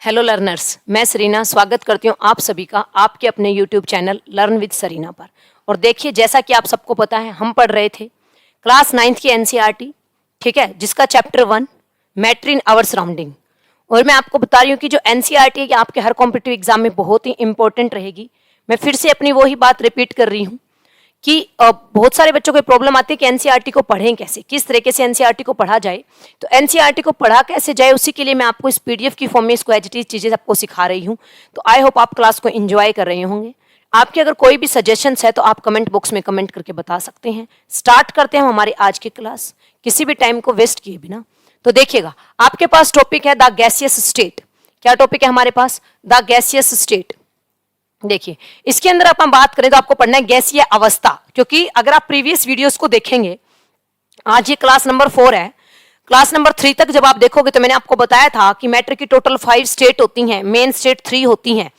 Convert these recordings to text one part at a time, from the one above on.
Hello learners, मैं Serena स्वागत करती हूँ आप सभी का आपके अपने YouTube channel learn with Sarina पर। और देखिए, जैसा कि आप सबको पता है, हम पढ़ रहे थे क्लास 9th की एनसीईआरटी, ठीक है, जिसका chapter 1 matter in our surrounding. और मैं आपको बता रही हूँ कि जो एनसीईआरटी है कि आपके हर कॉम्पिटिटिव एग्जाम में बहुत ही इंपॉर्टेंट रहेगी। मैं फिर से अपनी वही बात रिपीट कर रही हूँ कि बहुत सारे बच्चों को प्रॉब्लम आती है कि एनसीईआरटी को पढ़ें कैसे, किस तरीके से एनसीईआरटी को पढ़ा जाए। तो एनसीईआरटी को पढ़ा कैसे जाए, उसी के लिए मैं आपको इस पीडीएफ की फॉर्म में इसको एज इट इज चीजें आपको सिखा रही हूँ। तो आई होप आप क्लास को एंजॉय कर रहे होंगे। आपके अगर कोई भी सजेशंस है तो आप कमेंट बॉक्स में कमेंट करके बता सकते हैं। स्टार्ट करते हैं हमारी आज की क्लास किसी भी टाइम को वेस्ट किए बिना। तो देखिएगा, आपके पास टॉपिक है द गैसियस स्टेट। क्या टॉपिक है हमारे पास? The gaseous state. देखिए, इसके अंदर अपन बात करें तो आपको पढ़ना है गैसीय अवस्था, क्योंकि अगर आप प्रीवियस वीडियोस को देखेंगे, आज ये क्लास नंबर 4 है, क्लास नंबर 3 तक जब आप देखोगे तो मैंने आपको बताया था कि मैटर की टोटल 5 स्टेट होती हैं, मेन स्टेट 3 होती हैं।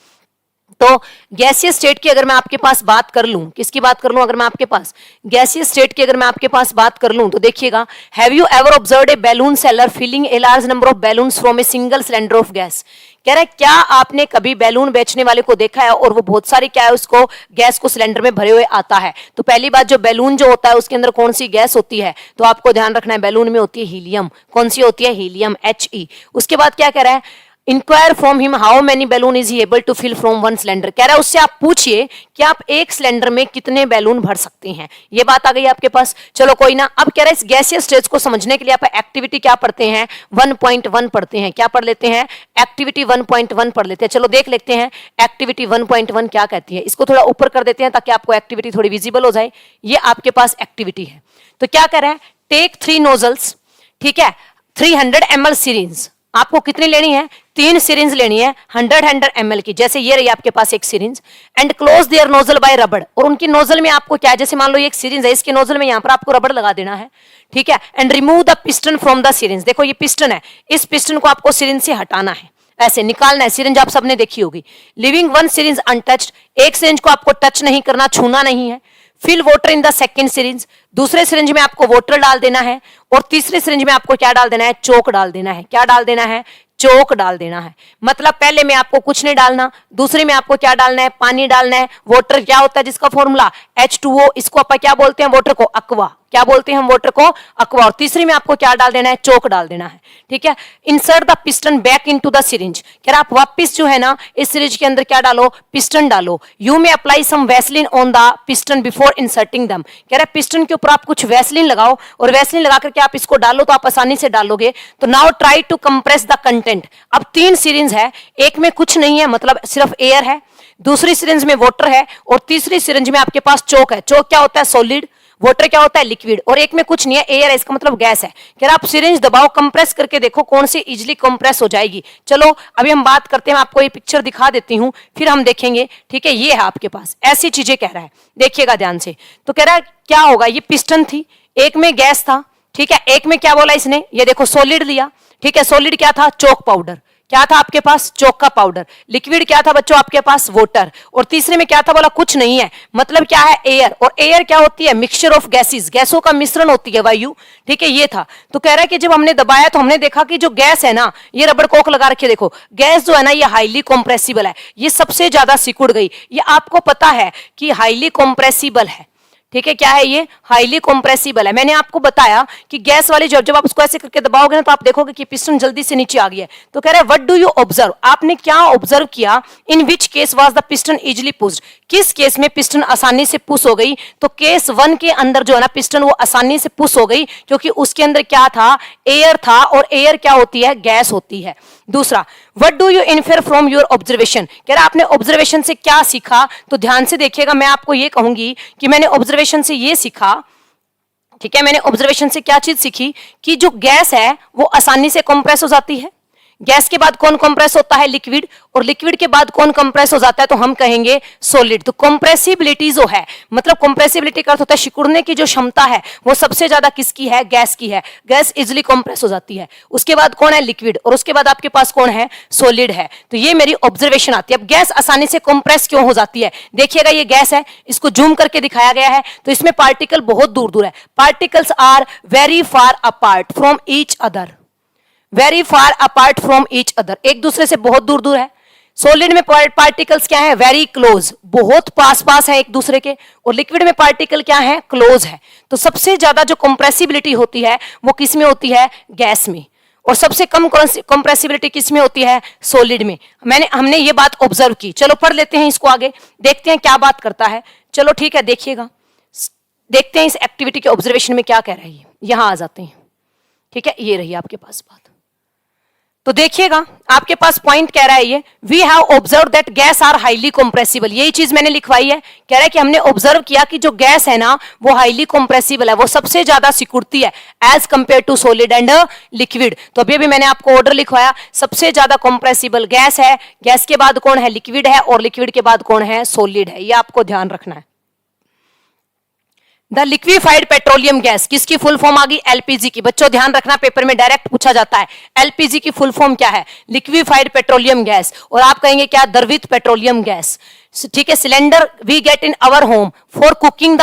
तो गैसीय स्टेट की अगर मैं आपके पास बात कर लूं, किसकी बात कर लूं? अगर मैं आपके पास गैसीय स्टेट की अगर मैं आपके पास बात कर लूं तो देखिएगा, have you ever observed a balloon seller filling a large number of balloons from a single cylinder of gas. कह रहा है, क्या आपने कभी बैलून बेचने वाले को देखा है और वो बहुत सारी क्या है उसको गैस को सिलेंडर में भरे हुए आता है? तो पहली बात, जो बैलून जो होता है उसके अंदर कौन सी गैस होती है? तो आपको ध्यान रखना है, बैलून में होती है हीलियम। कौन सी होती है? Helium, He। उसके बाद क्या कह रहा है, enquire from him how many balloon is he able to fill from one cylinder. कह रहा है उससे आप पूछिए कि आप एक सिलेंडर में कितने बैलून भर सकते हैं। ये बात आ गई आपके पास। चलो कोई ना, अब कह रहा है इस गैसीय स्टेज को समझने के लिए आप एक्टिविटी क्या पढ़ते हैं? 1.1 पढ़ते हैं। क्या पढ़ लेते हैं? एक्टिविटी 1.1 पढ़ लेते हैं। चलो देख लेते हैं एक्टिविटी 1.1 क्या कहती है। इसको थोड़ा ऊपर कर देते हैं ताकि आपको एक्टिविटी थोड़ी विजिबल हो जाए। ये आपके पास एक्टिविटी है। तो क्या कह रहा है, टेक 3 नोजल्स, ठीक है, 300 ml सीरीज। आपको कितनी लेनी है? 3 सीरीज लेनी है 100 ml की। जैसे ये रही आपके पास एक syringe, and close their nozzle by rubber. और उनकी नोजल में आपको क्या, जैसे मान लो ये एक सीरीज है, इसके नोजल में यहां पर आपको रबड़ लगा देना है, ठीक है। And remove the piston from the series. देखो ये पिस्टन है, इस पिस्टन को आपको सीरीज से हटाना है, ऐसे निकालना है। सीरीज आप सबने देखी होगी। लिविंग 1 सीरीज अनटच्ड, एक सीरीज को आपको टच नहीं करना, छूना नहीं है। Fill water in the second syringe, दूसरे सिरिंज में आपको वाटर डाल देना है। और तीसरे सिरिंज में आपको क्या डाल देना है? चोक डाल देना है। क्या डाल देना है? चोक डाल देना है। मतलब पहले में आपको कुछ नहीं डालना, दूसरे में आपको क्या डालना है? पानी डालना है। वाटर क्या होता है जिसका फॉर्मूला? H2O। इसको अपन क्या बोलते हैं? वाटर को अक्वा। क्या बोलते हैं हम? वाटर को अक्वा। और तीसरी में आपको क्या डाल देना है? चोक डाल देना है, ठीक है। Insert the piston back into the syringe. कह रहा आप वापस जो है ना इस सिरिंज के अंदर क्या डालो? पिस्टन डालो। You may apply some Vaseline on the piston before inserting them. कह रहा पिस्टन के ऊपर आप कुछ वैसलीन लगाओ, और वैसलीन लगा करके आप इसको डालो तो आप आसानी से डालोगे। तो now try to compress the content. अब 3 सिरिंज है, एक में कुछ नहीं है, मतलब सिर्फ एयर है, दूसरी सिरिंज में वाटर है, और तीसरी सिरिंज में आपके पास चोक है। चोक क्या होता है? सॉलिड। वाटर क्या होता है? लिक्विड। और एक में कुछ नहीं है, एयर है, इसका मतलब गैस है। कह रहा आप सिरिंज दबाओ, कंप्रेस करके देखो कौन सी इजीली कंप्रेस हो जाएगी। चलो अभी हम बात करते हैं, मैं आपको ये पिक्चर दिखा देती हूं, फिर हम देखेंगे, ठीक है। ये है आपके पास, ऐसी चीजें कह रहा है, देखिएगा ध्यान से। तो कह रहा है क्या होगा, ये पिस्टन थी, एक में गैस था, ठीक है, एक में क्या बोला इसने, ये देखो सॉलिड लिया, ठीक है। सॉलिड क्या था? चोक पाउडर। क्या था आपके पास? चोक का पाउडर। लिक्विड क्या था बच्चों आपके पास? वाटर। और तीसरे में क्या था? बोला कुछ नहीं है, मतलब क्या है? एयर। और एयर क्या होती है? मिक्सचर ऑफ गैसेस, गैसों का मिश्रण होती है, वायु, ठीक है। ये था। तो कह रहा है कि जब हमने दबाया तो हमने देखा कि जो गैस है ना, ये रबड़ कोक लगा रखी है, देखो गैस जो है ना ये हाईली कॉम्प्रेसिबल है, ये सबसे ज्यादा सिकुड़ गई। ये आपको पता है कि हाईली कॉम्प्रेसिबल है, ठीक है। क्या है ये? हाईली कॉम्प्रेसिबल है। मैंने आपको बताया कि गैस वाली जब आप उसको ऐसे करके दबाओगे ना तो आप देखोगे कि पिस्टन जल्दी से नीचे आ गया है। तो कह रहा है व्हाट डू यू ऑब्जर्व, आपने क्या ऑब्जर्व किया? In which case was the piston easily pushed, किस केस में पिस्टन आसानी से पुश हो गई? तो केस 1 के अंदर जो है ना पिस्टन वो आसानी से पुश हो गई, क्योंकि उसके अंदर क्या था? एयर था, और एयर क्या होती है? गैस होती है। दूसरा, what do you infer from your observation, कह रहा आपने ऑब्जर्वेशन से क्या सीखा? तो ध्यान से देखिएगा, मैं आपको ये कहूंगी कि मैंने ऑब्जर्वेशन से ये सीखा, ठीक है। मैंने ऑब्जर्वेशन से क्या चीज सीखी? कि जो गैस है वो आसानी से कंप्रेस हो जाती है। गैस के बाद कौन कंप्रेस होता है? लिक्विड। और लिक्विड के बाद कौन कंप्रेस हो जाता है? तो हम कहेंगे सॉलिड। तो कंप्रेसिबिलिटी जो है, मतलब कंप्रेसिबिलिटी का अर्थ होता है सिकुड़ने की जो क्षमता है, वो सबसे ज्यादा किसकी है? गैस की है। गैस इजिली कंप्रेस हो जाती है। उसके बाद कौन है? लिक्विड। और उसके बाद आपके पास कौन है? सॉलिड है। तो ये मेरी ऑब्जर्वेशन आती है। अब गैस आसानी से कंप्रेस क्यों हो जाती है? देखिएगा ये गैस है, इसको जूम करके दिखाया गया है, तो इसमें पार्टिकल बहुत दूर दूर है। Particles are very far apart from each other. Very far apart from each other, एक दूसरे से बहुत दूर दूर है। सॉलिड में पार्टिकल्स क्या है, वेरी क्लोज, बहुत पास पास है एक दूसरे के। और लिक्विड में पार्टिकल क्या है, क्लोज है। तो सबसे ज्यादा जो कंप्रेसिबिलिटी होती है वो किस में होती है, गैस में। और सबसे कम कंप्रेसिबिलिटी किस में होती है, सॉलिड में। हमने ये बात ऑब्जर्व की। चलो पढ़ लेते हैं इसको, आगे देखते हैं क्या बात करता है। चलो ठीक है, देखिएगा, देखते हैं इस एक्टिविटी के ऑब्जर्वेशन में क्या कह रहा है ये। यहां आ जाते हैं, ठीक है, ये रही आपके पास बात। तो देखिएगा आपके पास पॉइंट कह रहा है ये, we have observe that gas are highly compressible, यही चीज मैंने लिखवाई है। कह रहा है कि हमने ऑब्जर्व किया कि जो गैस है ना वो हाईली कंप्रेसिबल है, वो सबसे ज्यादा सिकुड़ती है as compare to solid and liquid. तो अभी मैंने आपको ऑर्डर लिखवाया, सबसे ज्यादा कंप्रेसिबल गैस है, गैस के बाद कौन है, लिक्विड है, और लिक्विड के बाद कौन है, सॉलिड है। ये आपको ध्यान रखना है। द लिक्विफाइड पेट्रोलियम गैस, किसकी फुल फॉर्म आ गई, एलपीजी की। बच्चों ध्यान रखना, पेपर में डायरेक्ट पूछा जाता है। एलपीजी की फुल फॉर्म क्या है, लिक्विफाइड पेट्रोलियम गैस। और आप कहेंगे क्या, द्रवित पेट्रोलियम गैस, ठीक है। Cylinder we get in our home for cooking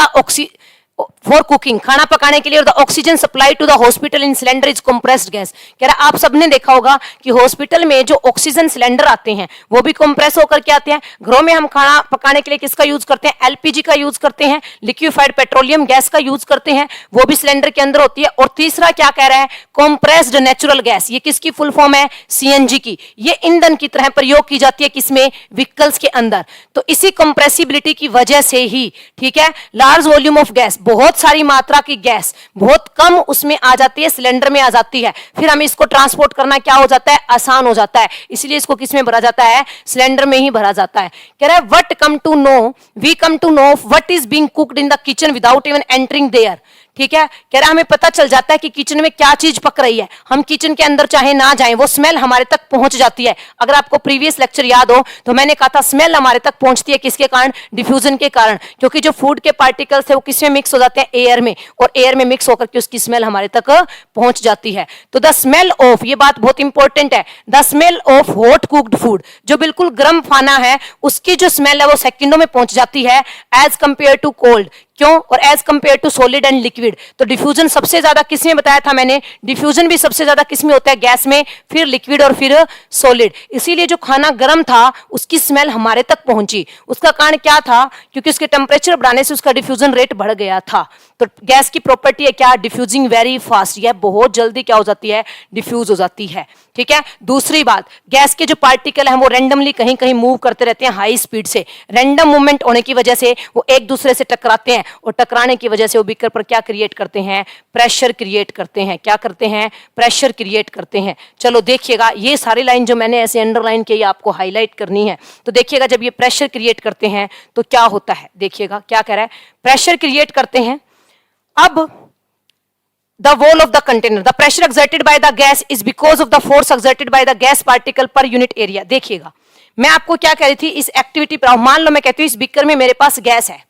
for cooking, खाना पकाने के लिए। और the oxygen supply to the hospital in cylinder is compressed gas. कह रहा आप सबने देखा होगा कि हॉस्पिटल में जो ऑक्सीजन सिलेंडर आते हैं वो भी कंप्रेस होकर के आते हैं। घरों में हम खाना पकाने के लिए किसका यूज करते हैं, एलपीजी का यूज करते हैं, लिक्विफाइड पेट्रोलियम गैस का यूज करते हैं, वो भी सिलेंडर के अंदर होती है। और तीसरा क्या कह रहा है, कंप्रेस्ड नेचुरल गैस, ये किसकी फुल फॉर्म है, सीएनजी की। ये ईंधन की तरह प्रयोग की जाती है किसमें, व्हीकल्स के अंदर। तो इसी कंप्रेसिबिलिटी की वजह से ही, ठीक है, लार्ज वॉल्यूम ऑफ गैस, बहुत सारी मात्रा की गैस बहुत कम उसमें आ जाती है, सिलेंडर में आ जाती है। फिर हमें इसको ट्रांसपोर्ट करना क्या हो जाता है, आसान हो जाता है। इसलिए इसको किस में भरा जाता है, सिलेंडर में ही भरा जाता है। कह रहा है what come to know, we come to know what is being cooked in the kitchen without even entering there. ठीक है, कह रहा हमें पता चल जाता है कि किचन में क्या चीज पक रही है। हम किचन के अंदर चाहे ना जाएं, वो स्मेल हमारे तक पहुंच जाती है। अगर आपको प्रीवियस लेक्चर याद हो तो मैंने कहा था स्मेल हमारे तक पहुंचती है किसके कारण, डिफ्यूजन के कारण। क्योंकि जो फूड के पार्टिकल्स है वो किसमें मिक्स हो जाते हैं, एयर में, और एयर में मिक्स होकर के उसकी स्मेल हमारे तक पहुंच जाती है। तो द स्मेल ऑफ, ये बात बहुत इंपॉर्टेंट है, the smell of hot cooked food, जो बिल्कुल गर्म खाना है उसकी जो स्मेल है वो सेकंडों में पहुंच जाती है एज कंपेयर टू कोल्ड। क्यों, और as compare to solid and liquid. तो डिफ्यूजन सबसे ज्यादा किसमें बताया था मैंने, डिफ्यूजन भी सबसे ज्यादा किसमें होता है, गैस में, फिर लिक्विड और फिर सॉलिड। इसीलिए जो खाना गर्म था उसकी स्मेल हमारे तक पहुंची। उसका कारण क्या था, क्योंकि उसके टेम्परेचर बढ़ाने से उसका डिफ्यूजन रेट बढ़ गया था। तो गैस की प्रॉपर्टी है क्या, डिफ्यूजिंग वेरी फास्ट, यह बहुत जल्दी क्या हो जाती है, डिफ्यूज हो जाती है। ठीक है, दूसरी बात, गैस के जो पार्टिकल हैं वो रैंडमली कहीं कहीं मूव करते रहते हैं हाई स्पीड से। रैंडम मूवमेंट होने की वजह से वो एक दूसरे से टकराते हैं, और टकराने की वजह से वो बीकर पर क्या क्रिएट करते हैं, प्रेशर क्रिएट करते हैं। क्या करते हैं, प्रेशर क्रिएट करते हैं। चलो देखिएगा, ये सारी लाइन जो मैंने ऐसे अंडरलाइन की आपको हाईलाइट करनी है। तो देखिएगा जब ये प्रेशर क्रिएट करते हैं तो क्या होता है, देखिएगा क्या कह रहा है, प्रेशर क्रिएट करते हैं। अब the wall of the container, the pressure exerted by the gas is because of the force exerted by the gas particle per unit area। देखिएगा मैं आपको क्या कह रही थी इस एक्टिविटी पर, मान लो मैं कहती हूँ इस बीकर में मेरे पास गैस है,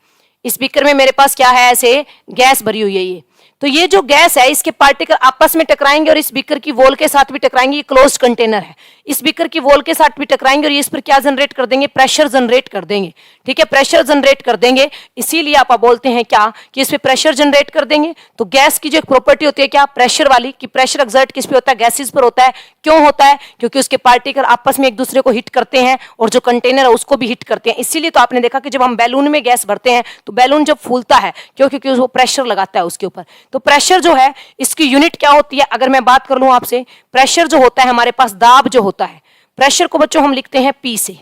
इस बीकर में मेरे पास क्या है, ऐसे गैस भरी हुई है ये। तो ये जो गैस है इसके पार्टिकल आपस में टकराएंगे और इस बीकर की वॉल के साथ भी टकराएंगे। ये क्लोज्ड कंटेनर है, इस बीकर की वॉल के साथ भी टकराएंगे और ये इस पर क्या जनरेट कर देंगे, प्रेशर जनरेट कर देंगे। ठीक है, प्रेशर जनरेट कर देंगे। इसीलिए आप बोलते हैं क्या कि इस पे प्रेशर जनरेट कर देंगे। तो गैस की जो एक प्रॉपर्टी होती है क्या, प्रेशर वाली, कि प्रेशर एक्सर्ट किस पे होता है, गैसेस पर होता है। क्यों होता है, क्योंकि उसके पार्टिकल आपस में एक दूसरे को हिट करते हैं और जो कंटेनर है उसको भी हिट करते हैं। इसीलिए तो आपने देखा कि जब हम बैलून में गैस भरते हैं तो बैलून जब फूलता है, क्यों, क्योंकि वो प्रेशर लगाता है उसके ऊपर। तो प्रेशर जो है इसकी यूनिट क्या होती है, अगर मैं बात कर लूं आपसे, प्रेशर जो होता है हमारे पास, दाब जो होता है, प्रेशर को बच्चों हम लिखते हैं पी से।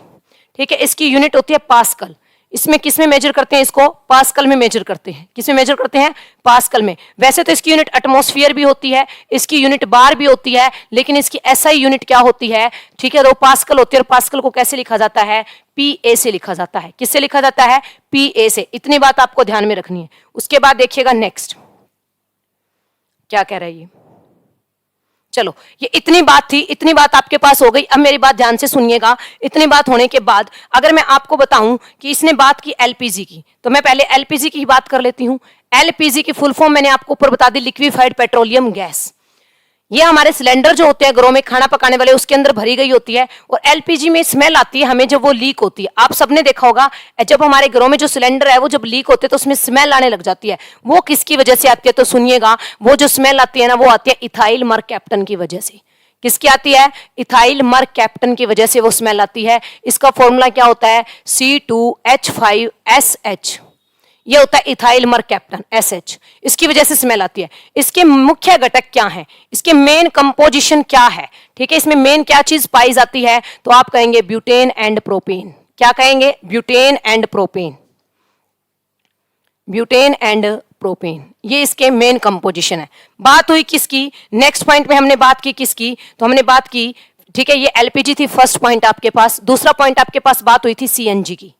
ठीक है, इसकी यूनिट होती है पास्कल। इसमें किसमें मेजर करते हैं, इसको पास्कल में मेजर करते हैं। किसमें मेजर करते हैं, पास्कल में। वैसे तो इसकी यूनिट एटमॉस्फेयर भी होती है, इसकी यूनिट बार भी होती है, लेकिन इसकी एसआई यूनिट क्या होती है, ठीक है, तो पास्कल होती है। और पास्कल को कैसे लिखा जाता है, पीए से लिखा जाता है। किससे लिखा जाता है, पीए से। इतनी बात आपको ध्यान में रखनी है। उसके बाद देखिएगा नेक्स्ट क्या कह रहा है ये। चलो ये इतनी बात थी, इतनी बात आपके पास हो गई। अब मेरी बात ध्यान से सुनिएगा। इतनी बात होने के बाद अगर मैं आपको बताऊं कि इसने बात की एलपीजी की, तो मैं पहले एलपीजी की ही बात कर लेती हूं। एलपीजी की फुल फॉर्म मैंने आपको ऊपर बता दी, लिक्विफाइड पेट्रोलियम गैस। ये हमारे सिलेंडर जो होते हैं घरों में खाना पकाने वाले, उसके अंदर भरी गई होती है। और एलपीजी में स्मेल आती है हमें जब वो लीक होती है। आप सबने देखा होगा जब हमारे घरों में जो सिलेंडर है वो जब लीक होते हैं तो उसमें स्मेल आने लग जाती है। वो किसकी वजह से आती है, तो सुनिएगा, वो जो स्मेल आती है ना वो आती है इथाइल मरकैप्टन की वजह से। किसकी आती है? इथाइल मरकैप्टन की वजह से वो स्मेल आती है। इसका फॉर्मूला क्या होता है? C2H5SH। ये होता है इथाइल मरकैप्टन SH। इसकी वजह से स्मेल आती है। इसके मुख्य घटक क्या हैं? इसके मेन कंपोजिशन क्या है? ठीक है, इसमें मेन क्या चीज पाई जाती है? तो आप कहेंगे ब्यूटेन एंड प्रोपेन। क्या कहेंगे? Butane and propane. Butane and propane, ये इसके मेन कंपोजिशन है। बात हुई किसकी? नेक्स्ट पॉइंट में हमने बात की किसकी? तो हमने बात की, ठीक है, ये एलपीजी थी फर्स्ट पॉइंट आपके पास। दूसरा पॉइंट आपके पास बात हुई थी सीएनजी की।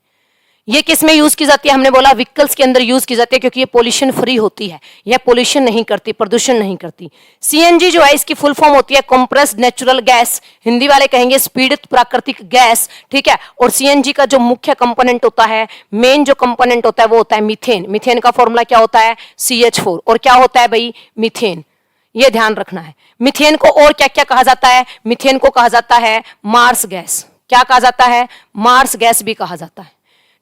ये किस में यूज की जाती है? हमने बोला व्हीकल्स के अंदर यूज की जाती है, क्योंकि ये पोल्यूशन फ्री होती है, यह पोल्यूशन नहीं करती, प्रदूषण नहीं करती। सीएनजी जो है इसकी फुल फॉर्म होती है कंप्रेस्ड नेचुरल गैस, हिंदी वाले कहेंगे स्पीडित प्राकृतिक गैस, ठीक है। और सीएनजी का जो मुख्य कंपोनेंट होता है, मेन जो कंपोनेंट होता है वो होता है मीथेन। मीथेन का फॉर्मूला क्या होता है? CH4। और क्या होता है भाई? मीथेन। ये ध्यान रखना है। मीथेन को और क्या क्या कहा जाता है? मीथेन को कहा जाता है मार्स गैस। क्या कहा जाता है? मार्स गैस भी कहा जाता है,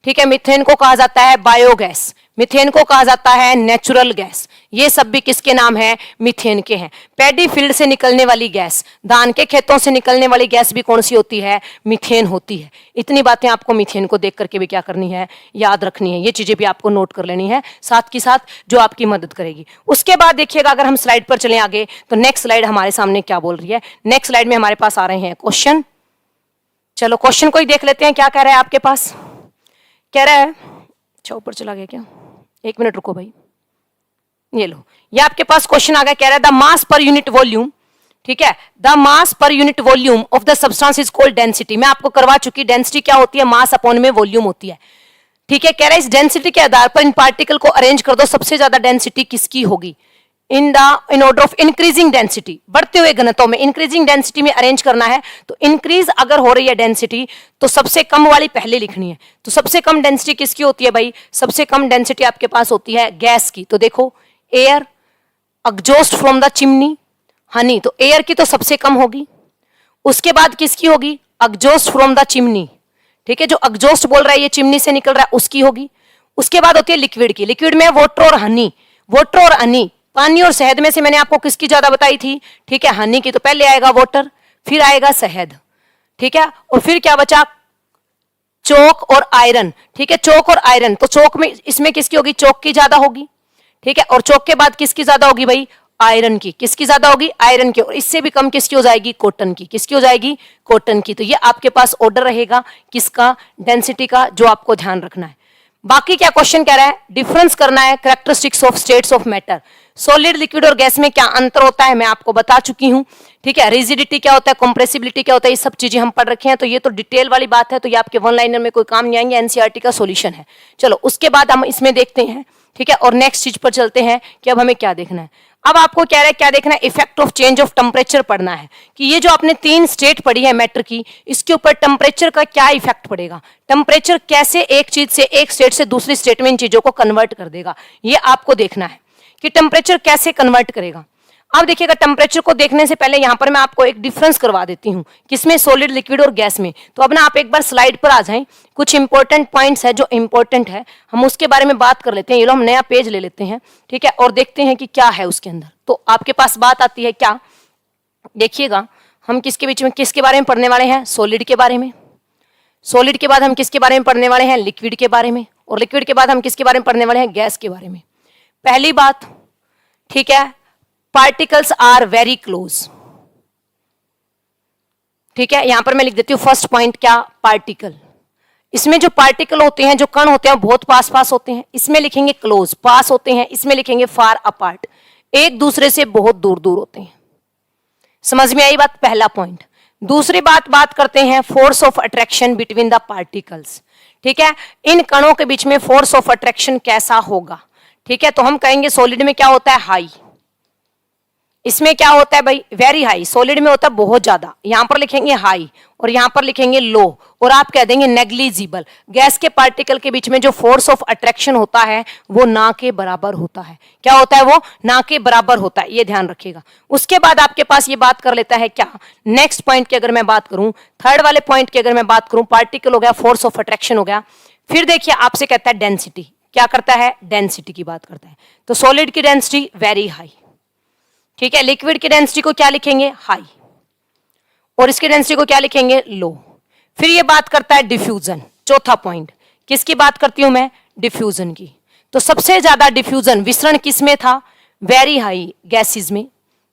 ठीक है। मीथेन को कहा जाता है बायोगैस, मीथेन को कहा जाता है नेचुरल गैस। ये सब भी किसके नाम है? मीथेन के हैं। पैडी फील्ड से निकलने वाली गैस, धान के खेतों से निकलने वाली गैस भी कौन सी होती है? मीथेन होती है। इतनी बातें आपको मीथेन को देख करके भी क्या करनी है? याद रखनी है। ये चीजें भी आपको नोट कर लेनी है साथ की साथ, जो आपकी मदद करेगी। उसके बाद देखिएगा, अगर हम स्लाइड पर चलें आगे, तो नेक्स्ट स्लाइड हमारे सामने क्या बोल रही है? नेक्स्ट स्लाइड में हमारे पास आ रहे हैं क्वेश्चन। चलो क्वेश्चन को ही देख लेते हैं, क्या कह रहा है आपके पास? कह रहा है, अच्छा ऊपर चला गया क्या? एक मिनट रुको भाई, ये लो, ये आपके पास क्वेश्चन आ गया। कह रहा है the mass per unit volume, ठीक है, the mass per unit volume of the substance is called density. मैं आपको करवा चुकी, डेंसिटी क्या होती है? मास अपॉन में वॉल्यूम होती है, ठीक है। कह रहा है इस डेंसिटी के आधार पर इन पार्टिकल को अरेंज कर दो, सबसे ज्यादा डेंसिटी किसकी होगी? In order of increasing density, बढ़ते हुए घनत्व में इंक्रीजिंग डेंसिटी में अरेंज करना है। तो इंक्रीज अगर हो रही है डेंसिटी, तो सबसे कम वाली पहले लिखनी है। तो सबसे कम डेंसिटी किसकी होती है भाई? सबसे कम डेंसिटी आपके पास होती है गैस की। तो देखो, air exhaust from the chimney, Honey, तो एयर की तो सबसे कम होगी। उसके बाद किसकी होगी? एग्जॉस्ट फ्रॉम द चिमनी, ठीक है, जो एग्जॉस्ट बोल रहा है ये चिमनी से निकल रहा है, उसकी होगी। उसके बाद होती है लिक्विड की। लिक्विड में वाटर और हनी, वाटर और हनी, पानी और शहद में से मैंने आपको किसकी ज्यादा बताई थी? ठीक है, हनी की। तो पहले आएगा वाटर, फिर आएगा शहद, ठीक है, और फिर क्या बचा? चौक और आयरन, ठीक है, चौक और आयरन। तो चौक में इसमें किसकी होगी? चौक की ज्यादा होगी, ठीक है। और चौक के बाद किसकी ज्यादा होगी भाई? आयरन की। किसकी ज्यादा होगी? आयरन की। और इससे भी कम किसकी हो जाएगी? कॉटन की। किसकी हो जाएगी? कॉटन की। तो ये आपके पास ऑर्डर रहेगा किसका? डेंसिटी का, जो आपको ध्यान रखना है। बाकी क्या क्वेश्चन कह रहा है? डिफरेंस करना है characteristics of states of matter. Solid, liquid और गैस में क्या अंतर होता है मैं आपको बता चुकी हूं, ठीक है। रिजिडिटी क्या होता है, कंप्रेसिबिलिटी क्या होता है, ये सब चीजें हम पढ़ रखे हैं। तो ये तो डिटेल वाली बात है, तो ये आपके वन लाइनर में कोई काम नहीं आएंगे, एनसीईआरटी का सॉल्यूशन है। चलो उसके बाद हम इसमें देखते हैं, ठीक है, और नेक्स्ट चीज पर चलते हैं कि अब हमें क्या देखना है। अब आपको क्या है, क्या देखना है? Effect of change of temperature पढ़ना है कि ये जो आपने तीन स्टेट पढ़ी है मैटर की, इसके ऊपर टेम्परेचर का क्या इफेक्ट पड़ेगा, टेम्परेचर कैसे एक चीज से, एक स्टेट से दूसरी स्टेट में इन चीजों को कन्वर्ट कर देगा, ये आपको देखना है कि टेम्परेचर कैसे कन्वर्ट करेगा। अब देखिएगा, टेम्परेचर को देखने से पहले यहां पर मैं आपको एक डिफरेंस करवा देती हूं, किसमें? सॉलिड, लिक्विड और गैस में। तो अब ना आप एक बार स्लाइड पर आ जाएं, कुछ इंपॉर्टेंट पॉइंट्स है जो इंपॉर्टेंट है, हम उसके बारे में बात कर लेते हैं। ये लो, हम नया पेज ले लेते हैं, ठीक है, और देखते हैं कि क्या है उसके अंदर। तो आपके पास बात आती है क्या? देखिएगा, हम किसके बीच में, किसके बारे में पढ़ने वाले हैं? सॉलिड के बारे में। सॉलिड के बाद हम किसके बारे में पढ़ने वाले हैं? लिक्विड के बारे में। और लिक्विड के बाद हम किसके बारे में पढ़ने वाले हैं? गैस के बारे में। पहली बात, ठीक है, पार्टिकल्स आर वेरी क्लोज, ठीक है। यहां पर मैं लिख देती हूं फर्स्ट पॉइंट, क्या? पार्टिकल। इसमें जो पार्टिकल होते हैं, जो कण होते हैं, बहुत पास पास होते हैं। इसमें लिखेंगे क्लोज, पास होते हैं। इसमें लिखेंगे फार अपार्ट, एक दूसरे से बहुत दूर दूर होते हैं। समझ में आई बात? पहला पॉइंट। दूसरी बात करते हैं force of attraction between the particles, ठीक है। इन कणों के बीच में फोर्स ऑफ अट्रैक्शन कैसा होगा, ठीक है। तो हम कहेंगे सॉलिड में क्या होता है? हाई। इसमें क्या होता है भाई? Very high. सॉलिड में होता है बहुत ज्यादा, यहां पर लिखेंगे हाई और यहां पर लिखेंगे लो, और आप कह देंगे नेग्लिजिबल। गैस के पार्टिकल के बीच में जो फोर्स ऑफ अट्रैक्शन होता है वो ना के बराबर होता है। क्या होता है? वो ना के बराबर होता है, ये ध्यान रखिएगा। उसके बाद आपके पास ये बात कर लेता है क्या? नेक्स्ट पॉइंट की अगर मैं बात करूं, थर्ड वाले पॉइंट की अगर मैं बात करूं, पार्टिकल हो गया, फोर्स ऑफ अट्रैक्शन हो गया, फिर देखिए आपसे कहता है डेंसिटी। क्या करता है? डेंसिटी की बात करता है। तो सॉलिड की डेंसिटी वेरी हाई, ठीक है। लिक्विड की डेंसिटी को क्या लिखेंगे? हाई। और इसकी डेंसिटी को क्या लिखेंगे, लो। फिर ये बात करता है डिफ्यूजन, चौथा पॉइंट, किसकी बात करती हूं मैं, डिफ्यूजन की। तो सबसे ज्यादा डिफ्यूजन विसरण किसमें था, वेरी हाई गैसेस में,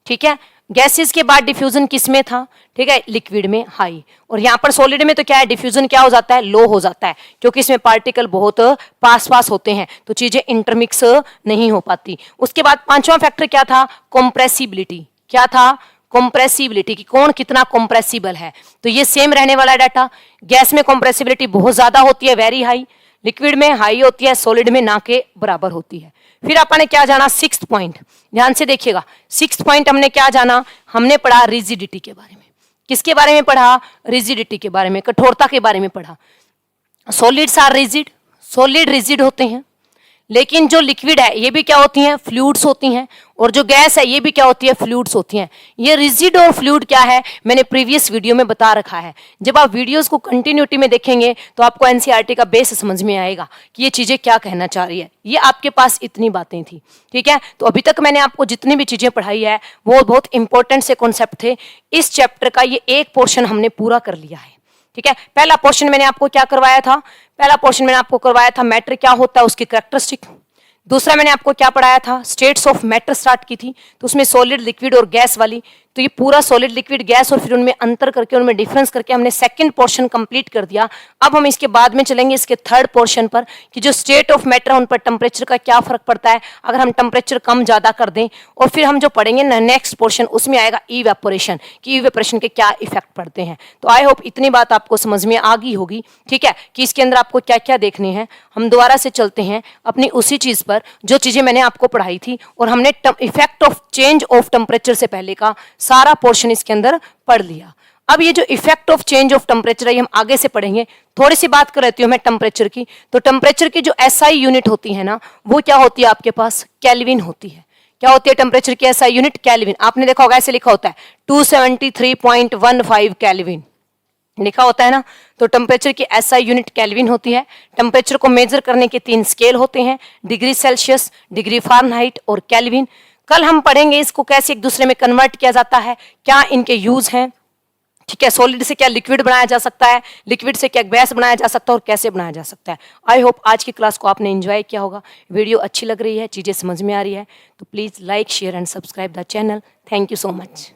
ठीक है। गैसेस के बाद डिफ्यूजन किसमें था, ठीक है, लिक्विड में हाई। और यहां पर सॉलिड में तो क्या है, डिफ्यूजन क्या हो जाता है, लो हो जाता है, क्योंकि इसमें पार्टिकल बहुत पास पास होते हैं, तो चीजें इंटरमिक्स नहीं हो पाती। उसके बाद पांचवा फैक्टर क्या था, कंप्रेसिबिलिटी। क्या था, कंप्रेसिबिलिटी, कि कौन कितना कंप्रेसिबल है। तो ये सेम रहने वाला डाटा। गैस में कंप्रेसिबिलिटी बहुत ज्यादा होती है, वेरी हाई, लिक्विड में हाई होती है, सॉलिड में ना के बराबर होती है। फिर अपन ने क्या जाना, सिक्स्थ पॉइंट, ध्यान से देखिएगा। सिक्स्थ पॉइंट हमने क्या जाना, हमने पढ़ा रिजिडिटी के बारे में। किसके बारे में पढ़ा, रिजिडिटी के बारे में, कठोरता के बारे में पढ़ा। Solids are rigid, solid rigid होते हैं, लेकिन जो लिक्विड है ये भी क्या होती हैं, फ्लूइड्स होती हैं, और जो गैस है ये भी क्या होती है, फ्लूइड्स होती हैं। ये रिजिड और फ्लूइड क्या है, मैंने प्रीवियस वीडियो में बता रखा है। जब आप वीडियोस को कंटिन्यूटी में देखेंगे तो आपको एनसीईआरटी का बेस समझ में आएगा कि ये चीजें क्या कहना चाह रही है। ये आपके पास इतनी बातें थी, ठीक है। तो अभी तक मैंने आपको जितनी भी चीजें पढ़ाई है वो बहुत इंपॉर्टेंट से कॉन्सेप्ट थे। इस चैप्टर का ये एक पोर्शन हमने पूरा कर लिया है, ठीक है। पहला पोर्शन मैंने आपको क्या करवाया था, पहला पोर्शन मैंने आपको करवाया था मैटर क्या होता है, उसकी कैरेक्टरिस्टिक। दूसरा मैंने आपको क्या पढ़ाया था, स्टेट्स ऑफ मैटर स्टार्ट की थी, तो उसमें सॉलिड, लिक्विड और गैस वाली। तो ये पूरा सॉलिड, लिक्विड, गैस और फिर उनमें अंतर करके, उनमें डिफरेंस करके हमने सेकंड पोर्शन कंप्लीट कर दिया। अब हम इसके बाद में चलेंगे इसके थर्ड पोर्शन पर, कि जो स्टेट ऑफ मैटर है उन पर टेम्परेचर का क्या फर्क पड़ता है अगर हम टेम्परेचर कम ज्यादा कर दें। और फिर हम जो पढ़ेंगे नेक्स्ट पोर्शन, उसमें आएगा इवेपोरेशन, कि इवेपोरेशन के क्या इफेक्ट पड़ते हैं। तो आई होप इतनी बात आपको समझ में आ गई होगी, ठीक है, कि इसके अंदर आपको क्या क्या देखने हैं। हम दोबारा से चलते हैं अपनी उसी चीज पर जो चीजें मैंने आपको पढ़ाई थी, और हमने effect of change of temperature से पहले का सारा पोर्शन इसके अंदर पढ़ लिया। अब ये जो effect of change of temperature है, हम आगे से पढ़ेंगे। थोड़ी सी बात कर लेती हूं मैं टेम्परेचर की। तो टेम्परेचर की जो एसआई यूनिट होती है ना, वो क्या होती है आपके पास, केल्विन होती है। क्या होती है टेम्परेचर की एसआई यूनिट, केल्विन। आपने देखा होगा ऐसे लिखा होता है 273.15 केल्विन लिखा होता है ना। तो टेम्परेचर की एसआई यूनिट केल्विन होती है। टेम्परेचर को मेजर करने के 3 स्केल होते हैं, डिग्री सेल्सियस, डिग्री फारेनहाइट और केल्विन। कल हम पढ़ेंगे इसको कैसे एक दूसरे में कन्वर्ट किया जाता है, क्या इनके यूज हैं, ठीक है। सॉलिड से क्या लिक्विड बनाया जा सकता है, लिक्विड से क्या गैस बनाया जा सकता है, और कैसे बनाया जा सकता है। आई होप आज की क्लास को आपने एंजॉय किया होगा। वीडियो अच्छी लग रही है, चीजें समझ में आ रही है, तो please like, share and subscribe the channel. Thank you so much.